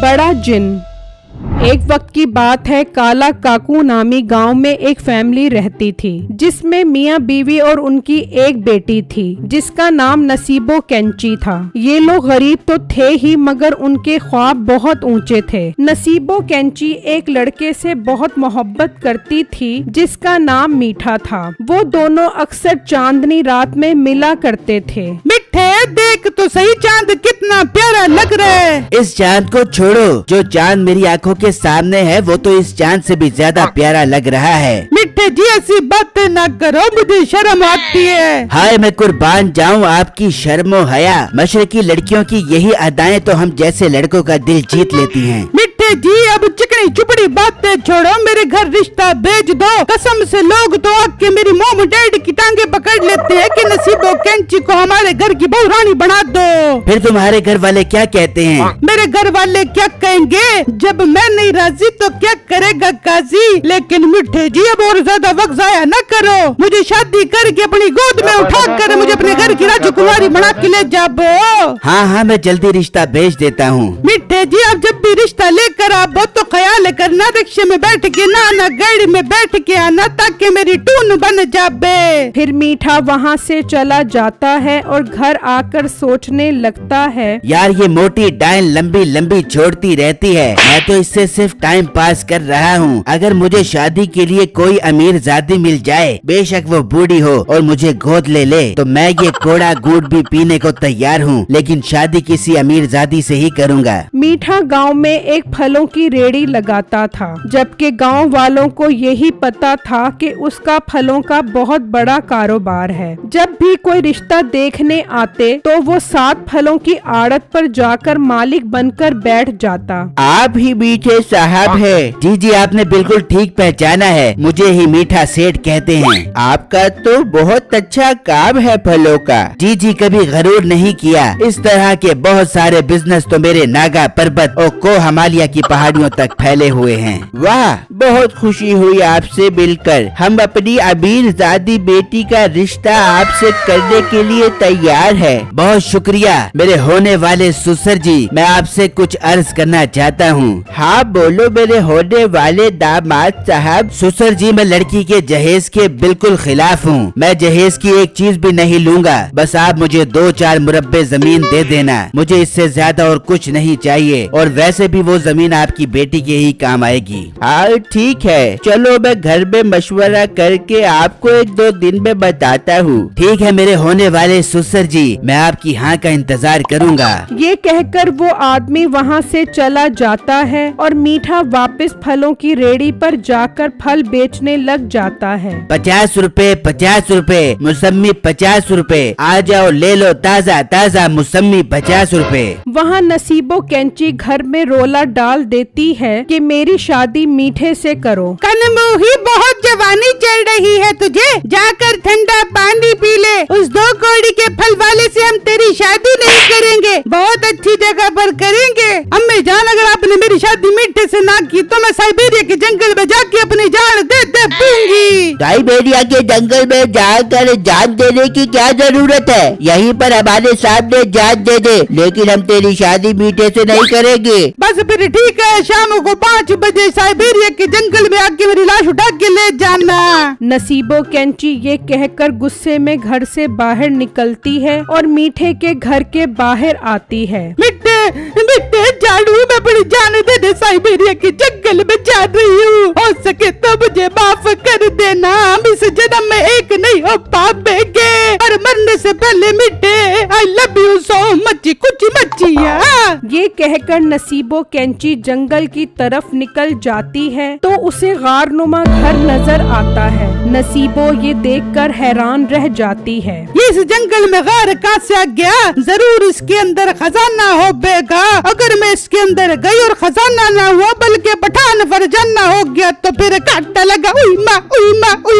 बड़ा जिन। एक वक्त की बात है, काला काकू नामी गांव में एक फैमिली रहती थी जिसमें मियां बीवी और उनकी एक बेटी थी जिसका नाम नसीबो कैंची था। ये लोग गरीब तो थे ही मगर उनके ख्वाब बहुत ऊंचे थे। नसीबो कैंची एक लड़के से बहुत मोहब्बत करती थी जिसका नाम मीठा था। वो दोनों अक्सर चांदनी रात में मिला करते थे। मिठे देख तो सही, चांद कितना प्यारा लग रहा है। इस चांद को छोड़ो, जो चांद मेरी आंखों के सामने है वो तो इस चांद से भी ज्यादा प्यारा लग रहा है। मिठे जी ऐसी बातें ना करो, मुझे शर्म आती है। हाय मैं कुर्बान जाऊं आपकी शर्मो हया। मशरकी लड़कियों की यही अदाएं तो हम जैसे लड़कों का दिल जीत लेती हैं। मिठे जी अब चिकनी चुपड़ी बातें छोड़ो, मेरे घर रिश्ता भेज दो। कसम से लोग तो आके मेरी मोम डैड की टांगे पकड़ लेते हैं कि नसीबो कैंची को हमारे घर की बहू रानी बना दो। फिर तुम्हारे घर वाले क्या कहते हैं? मेरे घर वाले क्या कहेंगे, जब मैं नहीं राजी तो क्या करेगा काजी। लेकिन मिठे जी अब और ज्यादा वक्त जाया न करो, मुझे शादी करके अपनी गोद में उठाकर मुझे अपने घर की राजकुमारी बना के ले जाओ। हाँ मैं जल्दी रिश्ता भेज देता हूँ। मिठे जी अब जब भी रिश्ता लेकर आओ तो ख्याल करना रिक्शे में बैठ के ना आना, गाड़ी में बैठ के आना ताकि मेरी टून बन जाबे। फिर मीठा वहाँ से चला जाता है और घर आकर सोचने लगता है, यार ये मोटी डाइन लंबी लंबी छोड़ती रहती है, मैं तो इससे सिर्फ टाइम पास कर रहा हूँ। अगर मुझे शादी के लिए कोई अमीर जादी मिल जाए, बेशक वो बूढ़ी हो और मुझे गोद ले तो मैं ये कोड़ा गुड़ भी पीने को तैयार हूँ, लेकिन शादी किसी अमीर जादी से ही करूँगा। मीठा गांव में एक फलों की रेड़ी लगाता था, जबकि गांव वालों को यही पता था कि उसका फलों का बहुत बड़ा कारोबार है। जब भी कोई रिश्ता देखने आते तो वो 7 फलों की आड़त पर जाकर मालिक बनकर बैठ जाता। आप ही मीठे साहब है? जी जी आपने बिल्कुल ठीक पहचाना है, मुझे ही मीठा सेठ कहते हैं। आपका तो बहुत अच्छा काम है फलों का। जी जी कभी गरूर नहीं किया, इस तरह के बहुत सारे बिजनेस तो मेरे नागा पर्वत और को हिमालय की पहाड़ियों तक फैले हुए हैं। वाह बहुत खुशी हुई आपसे मिलकर। हम अपनी अमीर जादी बेटी का रिश्ता आपसे करने के लिए तैयार है। बहुत शुक्रिया मेरे होने वाले ससुर जी, मैं आपसे कुछ अर्ज करना चाहता हूँ। हाँ बोलो मेरे होने वाले दामाद साहब। ससुर जी मैं लड़की के जहेज के बिल्कुल खिलाफ हूँ, मैं जहेज की एक चीज भी नहीं लूंगा, बस आप मुझे 2-4 मुरब्बे जमीन दे देना, मुझे इससे ज्यादा और कुछ नहीं चाहिए, और वैसे भी वो जमीन आपकी बेटी के ही काम आएगी। हाँ ठीक है, चलो मैं घर में मशवरा करके आपको 1-2 दिन में बताता हूँ। ठीक है मेरे होने वाले ससुर जी, मैं आपकी हाँ का इंतजार करूँगा। ये कहकर वो आदमी वहाँ से चला जाता है और मीठा वापस फलों की रेड़ी पर जाकर फल बेचने लग जाता है। 50 रुपए 50 रुपए, मौसमी 50 रुपए, आ जाओ ले लो ताज़ा ताज़ा मौसमी 50 रुपए। वहाँ नसीबो कैंची घर में रोला डाल देती है कि मेरी शादी मीठे से करो। कनमोही बहुत जवानी चढ़ रही है तुझे, जाकर ठंडा पानी पी ले। उस 2 कौड़ी के फल वाले से हम तेरी शादी नहीं करेंगे, बहुत अच्छी जगह पर करेंगे। अम्मी जान अगर आपने मेरी शादी मीठे से ना की तो मैं साइबेरिया के जंगल में जाके अपनी जान दे दूंगी। साइबेरिया के जंगल में जाकर जान देने की क्या जरूरत है, यहीं पर हमारे सामने जान दे दे, लेकिन हम तेरी शादी मीठे से नहीं करेंगे। बस फिर ठीक है, शाम को 5 बजे साइबेरिया के जंगल में आके मेरी लाश उठा के ले जाना। नसीबो कैंची ये कहकर गुस्से में घर से बाहर निकलती है और मीठे के घर के बाहर आती है। मिठे मिठे झाड़ू में अपनी जान दे दे, साइबेरिया के जंगल में जा रही हूँ, हो सके तो मुझे माफ कर देना, हम इस जन्म में एक नहीं हो पाएंगे, और मरने से पहले मिठे I love you so much कुछ मचिया। ये कहकर नसीबो कैंची जंगल की तरफ निकल जाती है तो उसे गारनुमा घर नजर आता है। नसीबो ये देखकर हैरान रह जाती है। इस जंगल में गार कहाँ से आ गया, जरूर इसके अंदर खजाना हो बेगा। अगर मैं इसके अंदर गई और खजाना ना हुआ बल्कि पठान फरजाना हो गया तो फिर काटा लगा उई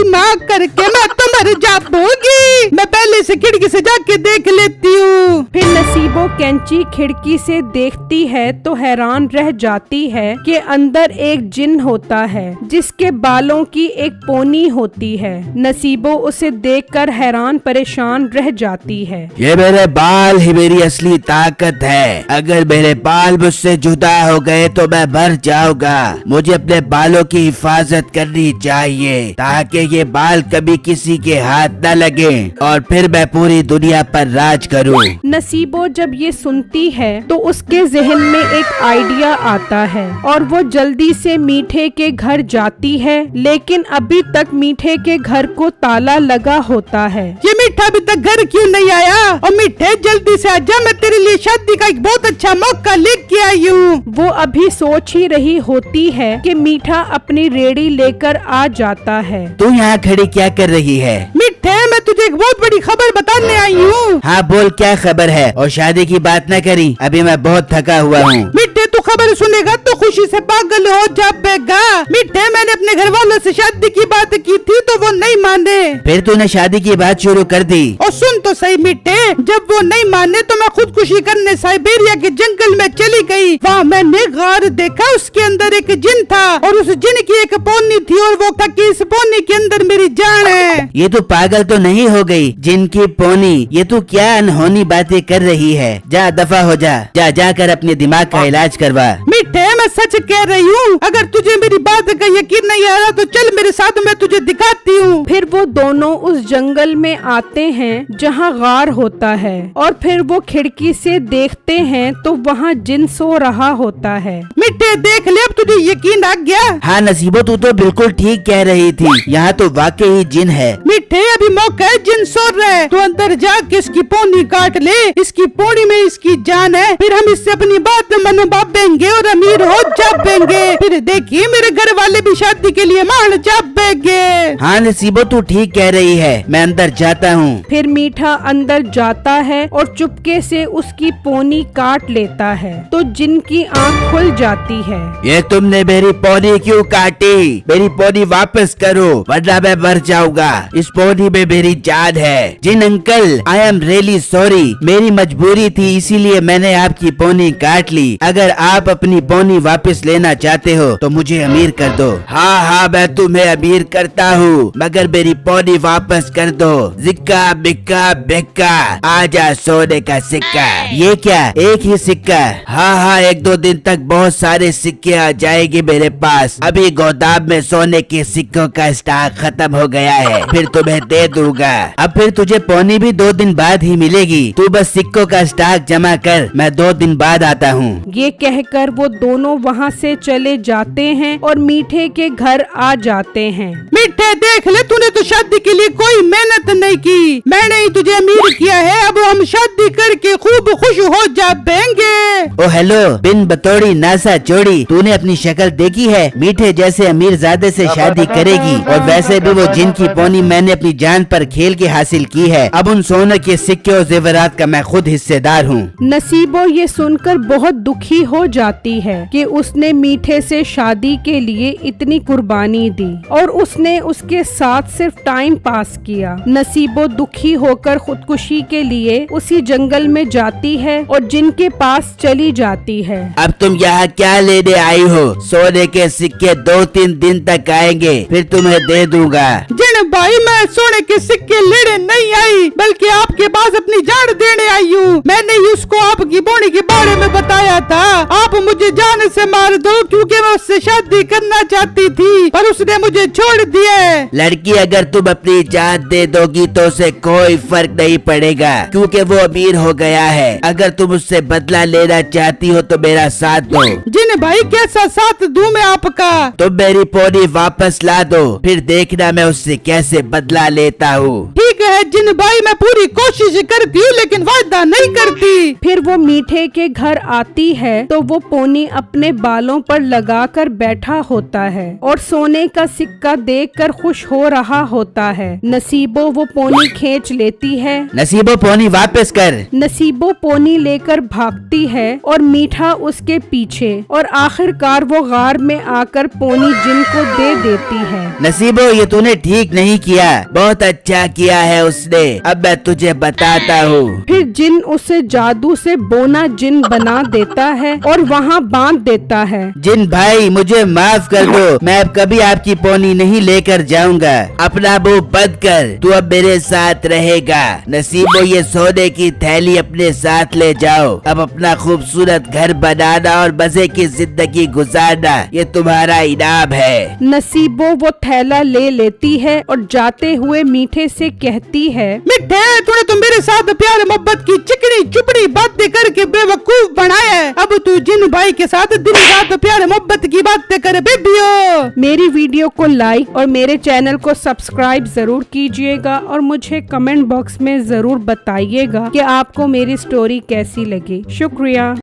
माँ करके मैं तो मर जाऊंगी। मैं पहले से खिड़की से जाके देख लेती हूँ। फिर नसीबो कैंची खिड़की से देखती है तो हैरान रह जाती है कि अंदर एक जिन होता है जिसके बालों की एक पोनी होती है। नसीबो उसे देखकर हैरान परेशान रह जाती है। ये मेरे बाल ही मेरी असली ताकत है। अगर मेरे बाल मुझसे जुदा हो गए तो मैं मर जाऊंगा। मुझे अपने बालों की हिफाजत करनी चाहिए ताकि ये बाल कभी किसी के हाथ न लगे और फिर मैं पूरी दुनिया पर राज करूं। नसीबो जब ये सुनती है तो उसके जहन में एक आइडिया आता है और वो जल्दी से मीठे के घर जाती है, लेकिन अभी तक मीठे के घर को ताला लगा होता है। ये मीठा अभी तक घर क्यों नहीं आया? और मीठे जल्दी से आजा, मैं तेरे लिए शादी का एक बहुत अच्छा मौका लेके आई हूँ। वो अभी सोच ही रही होती है कि मीठा अपनी रेड़ी लेकर आ जाता है। तू यहाँ खड़ी क्या कर रही है? मीठे, मैं तुझे एक बहुत बड़ी खबर बताने आई हूँ। हाँ बोल, क्या खबर है? और शादी की बात न करी, अभी मैं बहुत थका हुआ हूँ। मीठे, तू खबर सुनेगा तो खुशी से पागल हो जाएगा। मीठे, मैंने अपने घर वालों से शादी की बात की थी तो वो नहीं माने। फिर तूने शादी की बात शुरू कर दी। और सुन तो सही मीठे, जब वो नहीं माने तो मैं खुदकुशी करने साइबेरिया के जंगल में चली गई। वहाँ मैंने गार देखा, उसके अंदर एक जिन था और उस जिन की एक पोनी थी और वो कि इस पोनी के अंदर मेरी जान है। ये तो पागल तो नहीं हो गई? जिनकी पोनी, ये तू क्या अनहोनी बातें कर रही है? जा दफा हो जा, जाकर अपने दिमाग का इलाज करवा। मीठे, मैं सच कह रही हूँ, अगर तुझे मेरी बात का यकीन नहीं आ रहा तो चल मेरे साथ, मैं तुझे दिखाती हूँ। फिर वो दोनों उस जंगल में आते हैं जहाँ गार होता है और फिर वो खिड़की से देखते हैं तो वहाँ जिन सो रहा होता है। मीठे, देख ले, अब तुझे यकीन आ गया? हाँ नसीबो, तू तो बिल्कुल ठीक कह रही थी, यहाँ तो वाकई ही जिन है। मीठे, अभी मौका है, जिन सो रहा है, तो अंदर जाके इसकी पोनी काट ले। इसकी पोनी में इसकी जान है, फिर हम इससे अपनी बात मनवाएंगे और अमीर हो जाएंगे। फिर देखिए मेरे घर वाले भी शादी के लिए मान जाएंगे। हाँ नसीबो, तू ठीक कह रही है, मैं अंदर जाता हूँ। फिर मीठा अंदर जाता है और चुपके से उसकी पोनी काट लेता है तो जिन की आँख खुल जाती है। ये तुमने मेरी पोनी क्यों काटी? मेरी पोनी वापस करो वरना मैं मर जाऊंगा। इस पोनी में मेरी जान है। जिन uncle, I am really sorry, मेरी मजबूरी थी इसीलिए मैंने आपकी पोनी काट ली। अगर आप अपनी पोनी वापस लेना चाहते हो तो मुझे अमीर कर दो। हाँ, मैं तुम्हें अमीर करता हूँ, मगर मेरी पोनी वापस कर दो। जिक्का बिक्का बिक्का, आजा सोने का सिक्का। ये क्या, एक ही सिक्का? हाँ, 1-2 दिन तक बहुत सारे सिक्के आ जाएंगे मेरे पास। अभी गोदाम में सोने के सिक्कों का स्टॉक खत्म हो गया है, फिर तुम्हें दे दूंगा। अब फिर तुझे पोनी भी 2 दिन बाद ही मिलेगी। तू बस सिक्कों का स्टॉक जमा कर, मैं 2 दिन बाद आता हूँ। ये कहकर वो दोनों वहाँ से चले जाते हैं और मीठे के घर आ जाते हैं। मीठे, देख ले, तूने तो शादी के लिए कोई मेहनत नहीं की, मैंने ही तुझे अमीर किया है। अब हम शादी करके खूब खुश हो जाएंगे। ओ हेलो, बिन बतौड़ी नासा चोड़ी, तूने अपनी शक्ल देखी है? मीठे जैसे अमीरजादे से शादी करेगी, और वैसे भी वो जिन की पोनी मैंने अपनी जान पर खेल के हासिल की है। अब उन सोने के सिक्के और जेवरात का मैं खुद हिस्सेदार हूँ। नसीबो ये सुनकर बहुत दुखी हो जाती है कि उसने मीठे से शादी के लिए इतनी कुर्बानी दी और उसने उसके साथ सिर्फ टाइम पास किया। नसीबो दुखी होकर खुदकुशी के लिए उसी जंगल में जाती है और जिनके पास चली जाती है। अब तुम यहाँ क्या लेने आई हो? सोने के सिक्के 2-3 दिन तक आएंगे, फिर तुम्हें दे दूंगा। जिन भाई, मैं सोने के सिक्के लेने नहीं आई, बल्कि आपके पास अपनी जान देने आई हूँ। मैंने उसको आपकी बोनी के बारे में बताया था। आप मुझे जान से मार दो क्योंकि मैं उससे शादी करना चाहती थी, पर उसने मुझे छोड़ दिया। लड़की, अगर तुम अपनी जान दे दोगी तो उसे कोई फर्क नहीं पड़ेगा क्योंकि वो अमीर हो गया है। अगर तुम उससे बदला लेना चाहती हो तो मेरा साथ दो। जिन भाई, कैसा साथ दूं मैं आपका? तुम मेरी पोनी वापस ला दो, फिर देखना मैं उससे कैसे बदला लेता हूँ। ठीक है जिन भाई, मैं पूरी कोशिश करती हूँ लेकिन वादा नहीं करती। फिर वो मीठे के घर आती है तो वो पोनी अपने बालों पर लगाकर बैठा होता है और सोने का सिक्का देखकर खुश हो रहा होता है। नसीबो वो पोनी खींच लेती है। नसीबो, पोनी वापस कर। नसीबो पोनी लेकर भागती है और मीठा उसके पीछे, और आखिरकार वो गार में आकर पोनी जिन को दे देती है। नसीबो, ये तूने ठीक नहीं किया। बहुत अच्छा किया है उसने, अब मैं तुझे बताता हूँ। फिर जिन उसे जादू से बोना जिन बना देता है और वहाँ बांध देता है। जिन भाई मुझे माफ कर दो, मैं अब कभी आपकी पोनी नहीं लेकर जाऊंगा। अपना मुंह बंद कर, तू अब मेरे साथ रहेगा। नसीबो ये सोने की थैली अपने साथ ले जाओ। अब अपना खूबसूरत घर बनाना और मजे की जिंदगी गुजारना, ये तुम्हारा इनाम है। नसीबो वो थैला ले लेती है और जाते हुए मीठे से कहती है, मिठे, तूने तो मेरे साथ प्यार मोहब्बत की चिकनी चुपड़ी बातें करके बेवकूफ बनाया है। अब तू जिन भाई के साथ दिन रात प्यार मोहब्बत की बातें कर बेबियो। मेरी वीडियो को लाइक और मेरे चैनल को सब्सक्राइब जरूर कीजिएगा और मुझे कमेंट बॉक्स में जरूर बताइएगा कि आपको मेरी स्टोरी कैसी लगी। शुक्रिया।